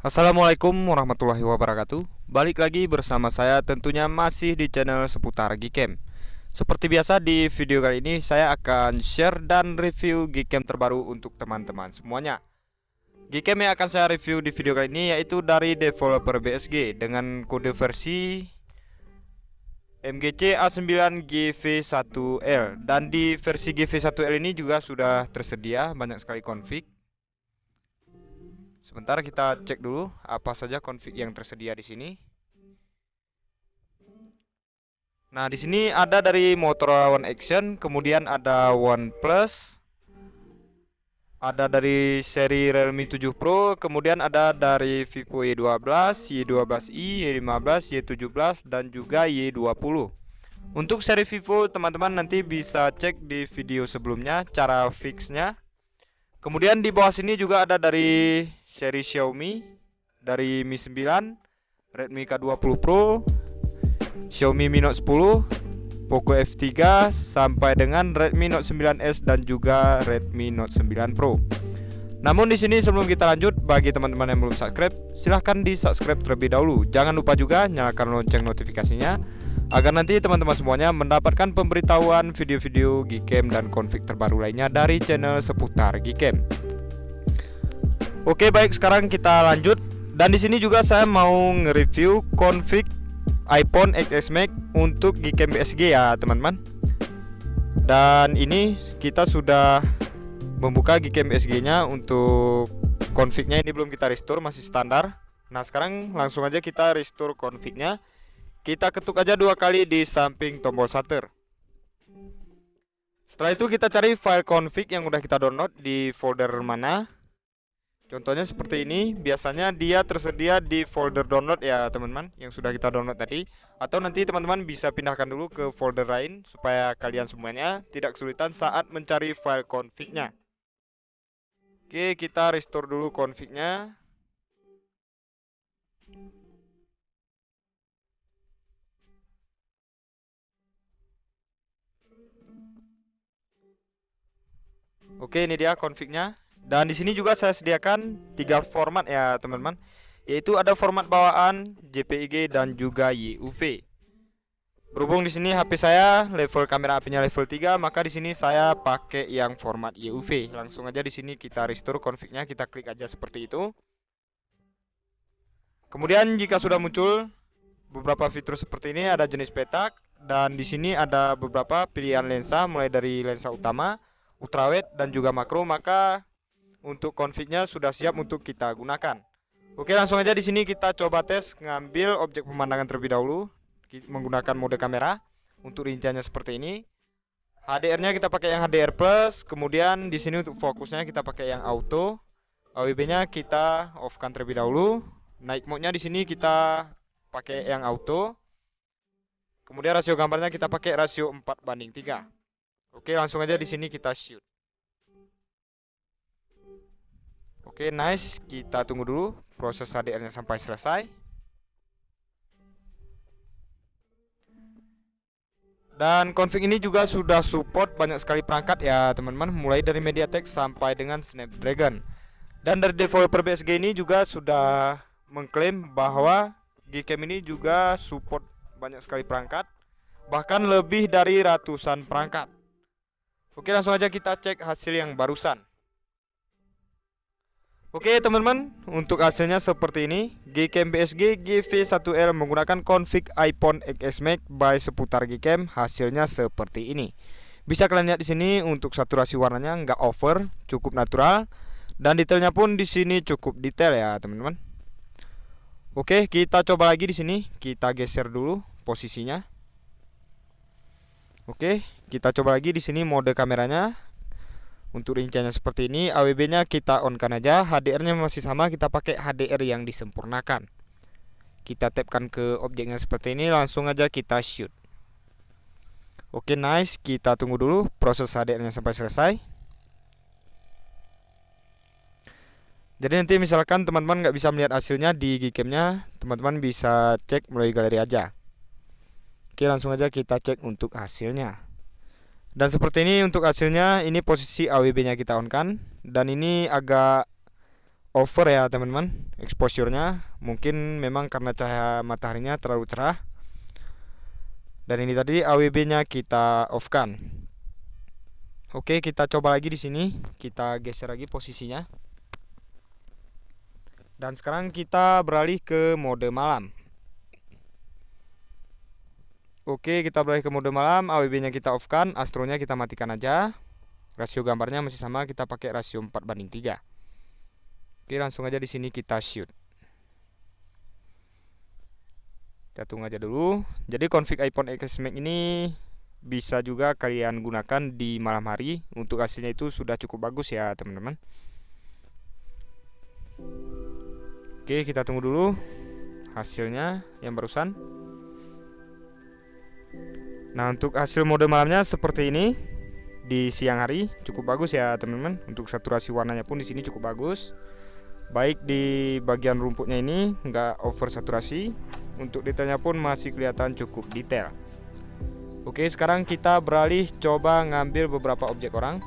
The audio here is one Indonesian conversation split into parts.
Assalamualaikum warahmatullahi wabarakatuh. Balik lagi bersama saya, tentunya masih di channel seputar Gcam. Seperti biasa, di video kali ini saya akan share dan review Gcam terbaru untuk teman-teman semuanya. Gcam yang akan saya review di video kali ini yaitu dari developer BSG dengan kode versi MGC A9 GV1L. Dan di versi GV1L ini juga sudah tersedia banyak sekali config. Sebentar, kita cek dulu apa saja config yang tersedia di sini. Nah, di sini ada dari Motorola One Action, kemudian ada OnePlus, ada dari seri Realme 7 Pro, kemudian ada dari Vivo Y12, Y12i, Y15, Y17 dan juga Y20. Untuk seri Vivo, teman-teman nanti bisa cek di video sebelumnya cara fixnya. Kemudian di bawah sini juga ada dari seri Xiaomi, dari Mi 9, Redmi K20 Pro, Xiaomi Mi Note 10, Poco F3 sampai dengan Redmi Note 9s dan juga Redmi Note 9 Pro. Namun di sini sebelum kita lanjut, bagi teman-teman yang belum subscribe, silahkan di subscribe terlebih dahulu. Jangan lupa juga nyalakan lonceng notifikasinya agar nanti teman-teman semuanya mendapatkan pemberitahuan video-video Gcam dan config terbaru lainnya dari channel seputar Gcam. Oke, baik, sekarang kita lanjut. Dan di sini juga saya mau nge-review config iPhone XS Max untuk Gcam BSG ya teman-teman. Dan ini kita sudah membuka Gcam BSG nya. Untuk confignya ini belum kita restore, masih standar. Nah, sekarang langsung aja kita restore confignya. Kita ketuk aja 2 kali di samping tombol shutter. Setelah itu kita cari file config yang udah kita download di folder mana. Contohnya seperti ini, biasanya dia tersedia di folder download ya teman-teman, yang sudah kita download tadi. Atau nanti teman-teman bisa pindahkan dulu ke folder lain supaya kalian semuanya tidak kesulitan saat mencari file config-nya. Oke, kita restore dulu config-nya. Oke, ini dia config-nya. Dan di sini juga saya sediakan 3 format ya teman-teman, yaitu ada format bawaan, JPEG dan juga YUV. Berhubung di sini HP saya level kamera apinya level 3, maka di sini saya pakai yang format YUV. Langsung aja di sini kita restore config-nya, kita klik aja seperti itu. Kemudian jika sudah muncul beberapa fitur seperti ini, ada jenis petak dan di sini ada beberapa pilihan lensa mulai dari lensa utama, ultrawide dan juga makro, maka untuk config-nya sudah siap untuk kita gunakan. Oke, langsung aja di sini kita coba tes ngambil objek pemandangan terlebih dahulu menggunakan mode kamera. Untuk rinciannya seperti ini. HDR-nya kita pakai yang HDR plus, kemudian di sini untuk fokusnya kita pakai yang auto. AWB-nya kita off-kan terlebih dahulu. Night mode-nya di sini kita pakai yang auto. Kemudian rasio gambarnya kita pakai rasio 4:3. Oke, langsung aja di sini kita shoot. Oke, nice. Kita tunggu dulu proses HDR-nya sampai selesai. Dan config ini juga sudah support banyak sekali perangkat ya teman-teman, mulai dari MediaTek sampai dengan Snapdragon. Dan dari developer BSG ini juga sudah mengklaim bahwa Gcam ini juga support banyak sekali perangkat, bahkan lebih dari ratusan perangkat. Oke, langsung aja kita cek hasil yang barusan. Oke teman-teman, untuk hasilnya seperti ini. Gcam BSG GV1L menggunakan config iPhone XS Max by seputar Gcam, hasilnya seperti ini. Bisa kalian lihat di sini untuk saturasi warnanya nggak over, cukup natural, dan detailnya pun di sini cukup detail ya teman-teman. Oke, kita coba lagi di sini. Kita geser dulu posisinya. Oke, kita coba lagi di sini mode kameranya. Untuk rinciannya seperti ini, AWB-nya kita on-kan aja, HDR-nya masih sama, kita pakai HDR yang disempurnakan. Kita tapkan ke objeknya seperti ini, langsung aja kita shoot. Oke, nice. Kita tunggu dulu proses HDR-nya sampai selesai. Jadi nanti misalkan teman-teman nggak bisa melihat hasilnya di Gcam-nya, teman-teman bisa cek melalui galeri aja. Oke, langsung aja kita cek untuk hasilnya. Dan seperti ini untuk hasilnya. Ini posisi AWB nya kita on kan, dan ini agak over ya teman-teman exposure-nya. Mungkin memang karena cahaya mataharinya terlalu cerah. Dan ini tadi AWB-nya kita off-kan. Oke, kita coba lagi di sini. Kita geser lagi posisinya. Dan sekarang kita beralih ke mode malam. Oke, kita beralih ke mode malam. AWB-nya kita off-kan, astronya kita matikan aja. Rasio gambarnya masih sama, kita pakai rasio 4:3. Oke, langsung aja di sini kita shoot. Kita tunggu aja dulu. Jadi config iPhone XS Max ini bisa juga kalian gunakan di malam hari. Untuk hasilnya itu sudah cukup bagus ya teman-teman. Oke, kita tunggu dulu hasilnya yang barusan. Nah, untuk hasil mode malamnya seperti ini. Di siang hari cukup bagus ya teman-teman. Untuk saturasi warnanya pun di sini cukup bagus. Baik di bagian rumputnya ini nggak over saturasi. Untuk detailnya pun masih kelihatan cukup detail. Oke, sekarang kita beralih coba ngambil beberapa objek orang.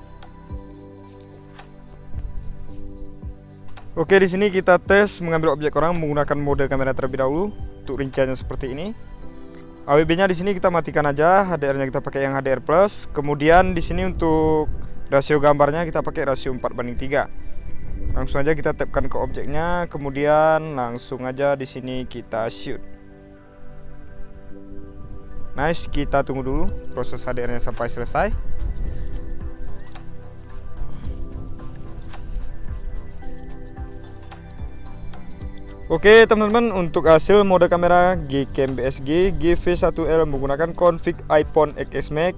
Oke, di sini kita tes mengambil objek orang menggunakan mode kamera terlebih dahulu. Untuk rinciannya seperti ini. AWB-nya di sini kita matikan aja, HDR-nya kita pakai yang HDR+. Kemudian di sini untuk rasio gambarnya kita pakai rasio 4:3. Langsung aja kita tapkan ke objeknya, kemudian langsung aja di sini kita shoot. Nice, kita tunggu dulu proses HDR-nya sampai selesai. Oke teman-teman, untuk hasil mode kamera Gcam BSG GV1L menggunakan config iPhone XS Max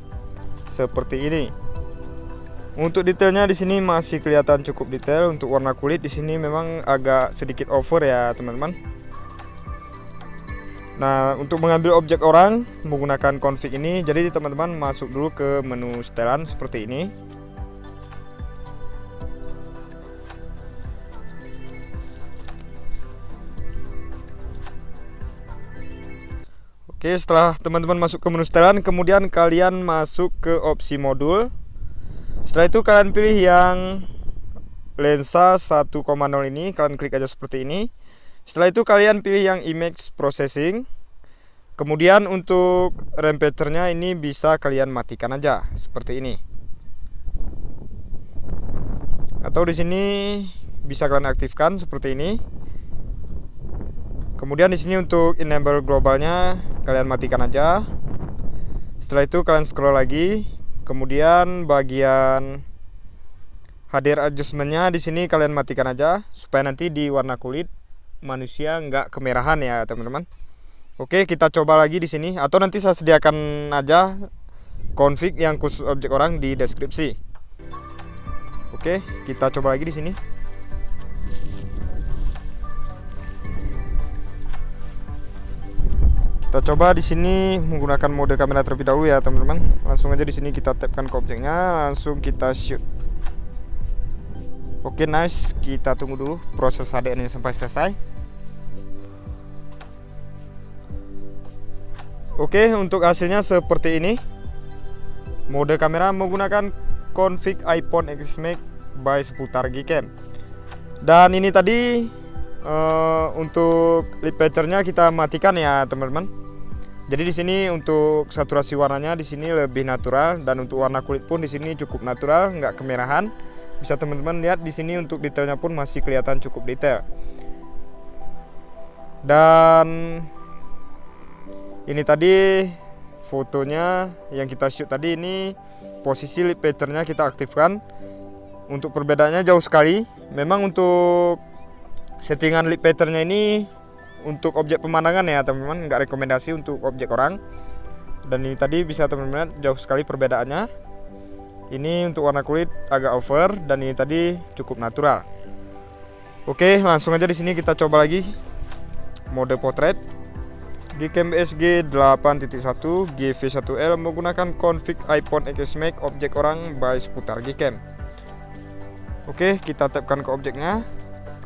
seperti ini. Untuk detailnya di sini masih kelihatan cukup detail. Untuk warna kulit di sini memang agak sedikit over ya teman-teman. Nah, untuk mengambil objek orang menggunakan config ini, jadi teman-teman masuk dulu ke menu setelan seperti ini. Oke, setelah teman-teman masuk ke menu setelan, kemudian kalian masuk ke opsi modul. Setelah itu kalian pilih yang lensa 1,0 ini, kalian klik aja seperti ini. Setelah itu kalian pilih yang image processing. Kemudian untuk rampager-nya ini bisa kalian matikan aja seperti ini. Atau di sini bisa kalian aktifkan seperti ini. Kemudian di sini untuk enable globalnya kalian matikan aja. Setelah itu kalian scroll lagi. Kemudian bagian HDR adjustmentnya di sini kalian matikan aja supaya nanti di warna kulit manusia nggak kemerahan ya teman-teman. Oke, kita coba lagi di sini. Atau nanti saya sediakan aja config yang khusus objek orang di deskripsi. Oke, kita coba lagi di sini. Kita coba di sini menggunakan mode kamera terlebih dahulu ya teman-teman. Langsung aja di sini kita tapkan ke objeknya, langsung kita shoot. Oke, nice. Kita tunggu dulu proses HDR-nya sampai selesai. Oke, untuk hasilnya seperti ini. Mode kamera menggunakan config iPhone XS Max by seputar Gcam. Dan ini tadi untuk light feature-nya kita matikan ya teman-teman. Jadi di sini untuk saturasi warnanya di sini lebih natural, dan untuk warna kulit pun di sini cukup natural, nggak kemerahan. Bisa teman-teman lihat di sini untuk detailnya pun masih kelihatan cukup detail. Dan ini tadi fotonya yang kita shoot tadi, ini posisi light feature-nya kita aktifkan. Untuk perbedaannya jauh sekali. Memang untuk settingan light feature-nya ini untuk objek pemandangan ya teman-teman, nggak rekomendasi untuk objek orang. Dan ini tadi bisa teman-teman lihat jauh sekali perbedaannya. Ini untuk warna kulit agak over, dan ini tadi cukup natural. Oke, langsung aja di sini kita coba lagi mode portrait. Gcam BSG 8.1 GV1L menggunakan config iPhone XS Max objek orang by seputar Gcam. Oke, kita tapkan ke objeknya.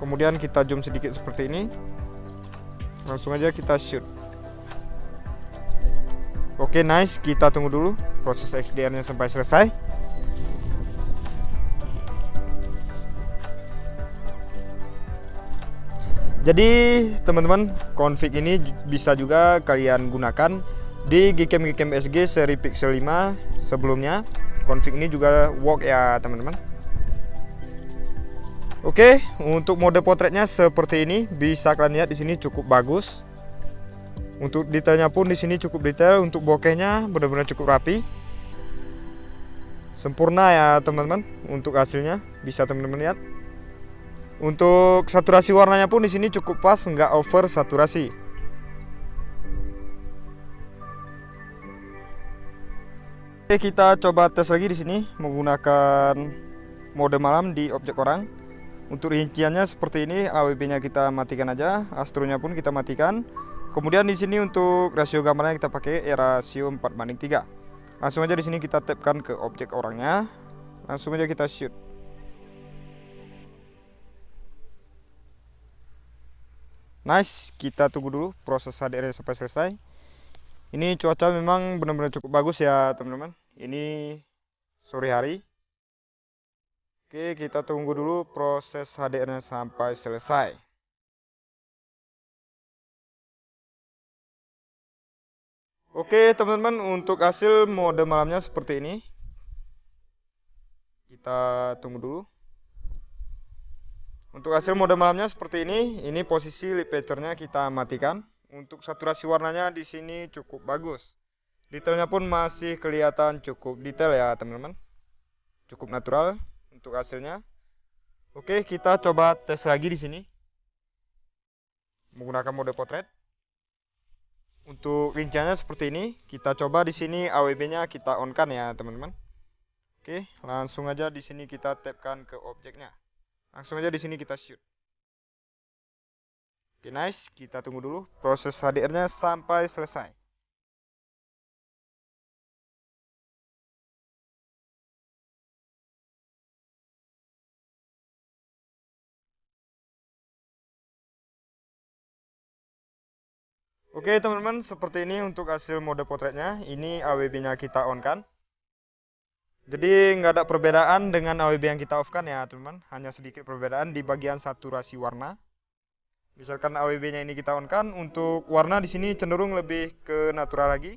Kemudian kita zoom sedikit seperti ini. Langsung aja kita shoot. Oke, nice. Kita tunggu dulu proses XDR-nya sampai selesai. Jadi teman-teman, config ini bisa juga kalian gunakan di Gcam SG seri Pixel 5 sebelumnya. Config ini juga work ya teman-teman. Oke, untuk mode potretnya seperti ini, bisa kalian lihat di sini cukup bagus. Untuk detailnya pun di sini cukup detail, untuk bokehnya benar-benar cukup rapi. Sempurna ya teman-teman. Untuk hasilnya bisa teman-teman lihat. Untuk saturasi warnanya pun di sini cukup pas, nggak over saturasi. Oke, kita coba tes lagi di sini menggunakan mode malam di objek orang. Untuk rinciannya seperti ini, AWB-nya kita matikan aja, astronya pun kita matikan. Kemudian di sini untuk rasio gambarnya kita pakai rasio 4:3. Langsung aja di sini kita tapkan ke objek orangnya. Langsung aja kita shoot. Nice, kita tunggu dulu proses HDR sampai selesai. Ini cuaca memang benar-benar cukup bagus ya teman-teman. Ini sore hari. Oke, kita tunggu dulu proses HDR-nya sampai selesai. Oke teman-teman, untuk hasil mode malamnya seperti ini. Kita tunggu dulu. Untuk hasil mode malamnya seperti ini. Ini posisi light feature-nya kita matikan. Untuk saturasi warnanya di sini cukup bagus. Detailnya pun masih kelihatan cukup detail ya teman-teman. Cukup natural untuk hasilnya. Oke, kita coba tes lagi di sini menggunakan mode potret. Untuk rinciannya seperti ini. Kita coba di sini AWB-nya kita on-kan ya teman-teman. Oke, langsung aja di sini kita tapkan ke objeknya. Langsung aja di sini kita shoot. Oke, nice. Kita tunggu dulu proses HDR-nya sampai selesai. Oke teman-teman, seperti ini untuk hasil mode potretnya. Ini AWB-nya kita on kan. Jadi nggak ada perbedaan dengan AWB yang kita off kan ya teman-teman. Hanya sedikit perbedaan di bagian saturasi warna. Misalkan AWB-nya ini kita on kan, untuk warna di sini cenderung lebih ke natural lagi.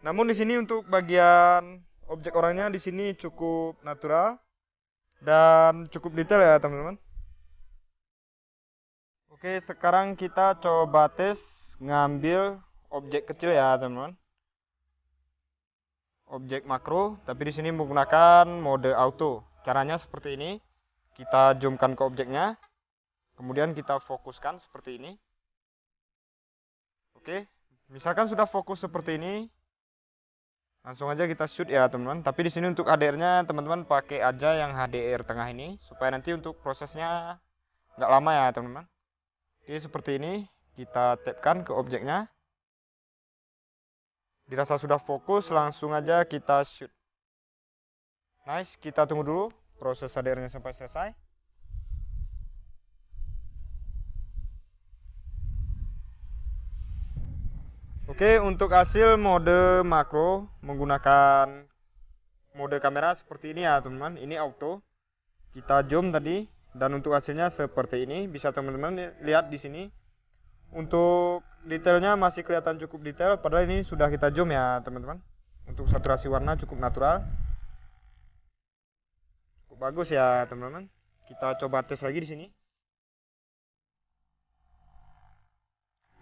Namun di sini untuk bagian objek orangnya di sini cukup natural dan cukup detail ya teman-teman. Oke, sekarang kita coba tes ngambil objek kecil ya teman-teman. Objek makro, tapi di sini menggunakan mode auto. Caranya seperti ini. Kita zoomkan ke objeknya. Kemudian kita fokuskan seperti ini. Oke, misalkan sudah fokus seperti ini. Langsung aja kita shoot ya teman-teman. Tapi di sini untuk HDR-nya teman-teman pakai aja yang HDR tengah ini supaya nanti untuk prosesnya nggak lama ya teman-teman. Oke, seperti ini. Kita tapkan ke objeknya. Dirasa sudah fokus, langsung aja kita shoot. Nice, kita tunggu dulu proses HDR-nya sampai selesai. Oke, untuk hasil mode makro menggunakan mode kamera seperti ini ya teman-teman. Ini auto. Kita zoom tadi dan untuk hasilnya seperti ini. Bisa teman-teman lihat di sini. Untuk detailnya masih kelihatan cukup detail, padahal ini sudah kita zoom ya teman-teman. Untuk saturasi warna cukup natural, cukup bagus ya teman-teman. Kita coba tes lagi di sini.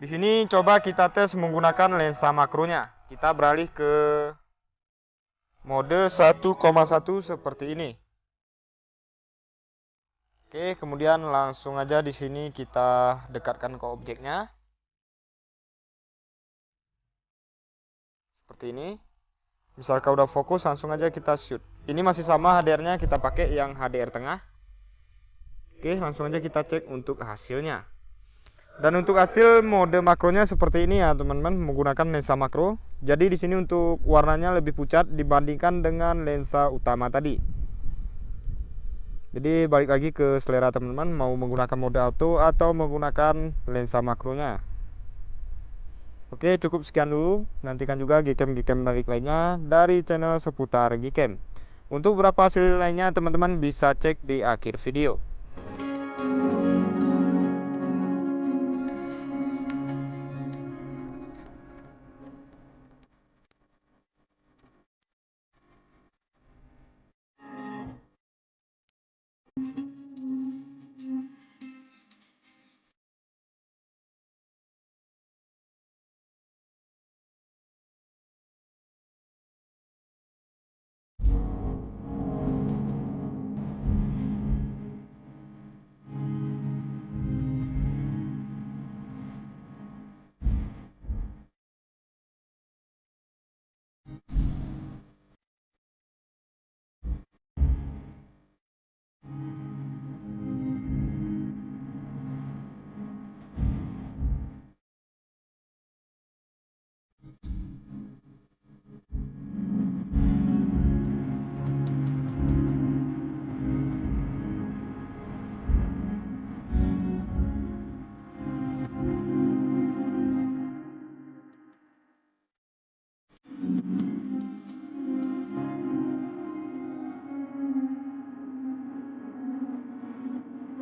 Di sini coba kita tes menggunakan lensa makronya. Kita beralih ke mode 1,1 seperti ini. Oke, kemudian langsung aja di sini kita dekatkan ke objeknya. Seperti ini. Misalkan udah fokus, langsung aja kita shoot. Ini masih sama HDR-nya, kita pakai yang HDR tengah. Oke, langsung aja kita cek untuk hasilnya. Dan untuk hasil mode makronya seperti ini ya teman-teman, menggunakan lensa makro. Jadi di sini untuk warnanya lebih pucat dibandingkan dengan lensa utama tadi. Jadi balik lagi ke selera teman-teman, mau menggunakan mode auto atau menggunakan lensa makronya. Oke, cukup sekian dulu. Nantikan juga Gcam menarik lainnya dari channel seputar Gcam. Untuk beberapa hasil lainnya teman-teman bisa cek di akhir video.